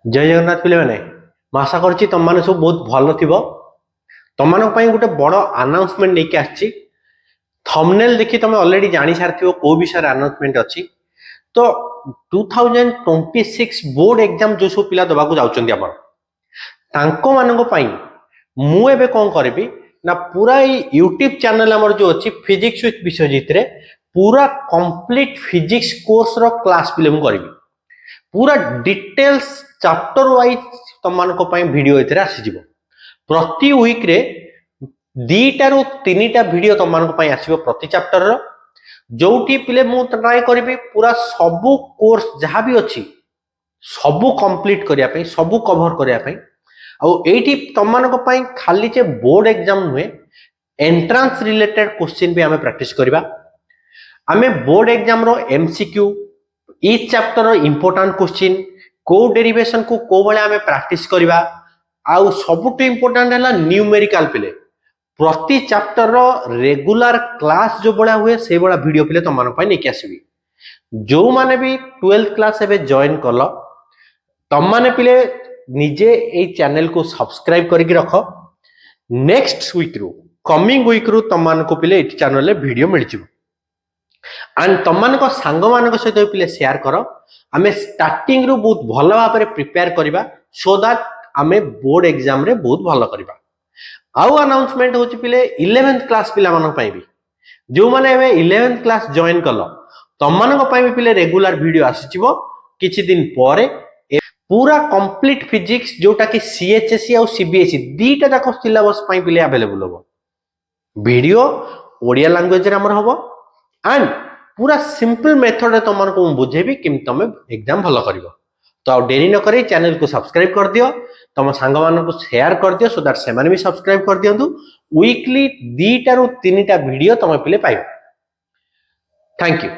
जय जगन्नाथ पिले मैंने आशा करुच्ची तुम मैंने सब बहुत भल थी तुम मान गोटे बड़ अनाउंसमेंट लेके आसी थंबनेल देखी तुम ऑलरेडी जानी सारी को विषय अनाउंसमेंट अच्छी तो 2026 बोर्ड एग्जाम जो सब पिला दबाक जाऊँगी मुझे कौन करी ना पूरा यूट्यूब चैनल आमर जो अच्छी फिजिक्स विथ विश्वजीत रे पूरा कंप्लीट फिजिक्स कोर्स रो क्लास पिले मुझे करी पूरा डिटेल्स चैप्टर वाइज तुम वीडियो ये आसीज प्रति वीक रे 2टा ରୁ 3टा वीडियो तुम आसो प्रति चैप्टर जोटी पिले मु ट्राए करी पूरा सबू कोर्स जहाँ भी अच्छी सबू कंप्लीट करने सबू कवर करने आईटी तुम खाली जे बोर्ड एग्जाम नुहे एंट्रांस रिलेटेड क्वेश्चन भी आम प्रैक्टिस करवा आम बोर्ड एग्जाम रो MCQ each chapter important question को डेरिवेशन को को भाई आम प्रैक्टिस करवा आउ सबुठ इंपोर्टेंट है न्यूमेरिकल पिले प्रति चैप्टर रो रेगुलर क्लास जो बड़ा हुए से बड़ा वीडियो पिले तुम नहीं आसबि जो माने भी 12th क्लास एवं जॉइन कल तुम माने पिले निजे ए चैनल को सब्सक्राइब करके रख नेक्स्ट वीक रू कमिंग वीक रू तुम को पिले ये चैनल रे वीडियो मिल जाए एंड तुम मान सांग मान सहित पिले शेयर कर आम स्टार्टिंग रू बहुत भल भाव में प्रिपेयर करवा सो दैट आम बोर्ड एग्जाम रे बहुत भल करवा आउ अनाउंसमेंट होची पिले 11th क्लास पिला मानन पई भी जो माने एबे 11th क्लास जॉइन कलो तुम मान पई भी पिले रेगुलर वीडियो आसीचिबो किछि दिन परे पूरा कंप्लीट फिजिक्स जोटा कि सीएचएसई और सीबीएसई दीटा जाक सिलेबस पई पिले अवेलेबल होबो वीडियो ओडिया लैंग्वेज रे हमर होबो एंड पूरा सिंपल मेथड तुम को बुझेबी कि तुम एग्जाम भल कर तो आ डेरी न करे चैनल को सब्सक्राइब कर दियो तुम सांग मान को शेयर कर दियो सो दैट से भी सब्सक्राइब कर दियंतु वीकली 2टा ରୁ 3टा वीडियो तुम पिले पाइबो थैंक यू।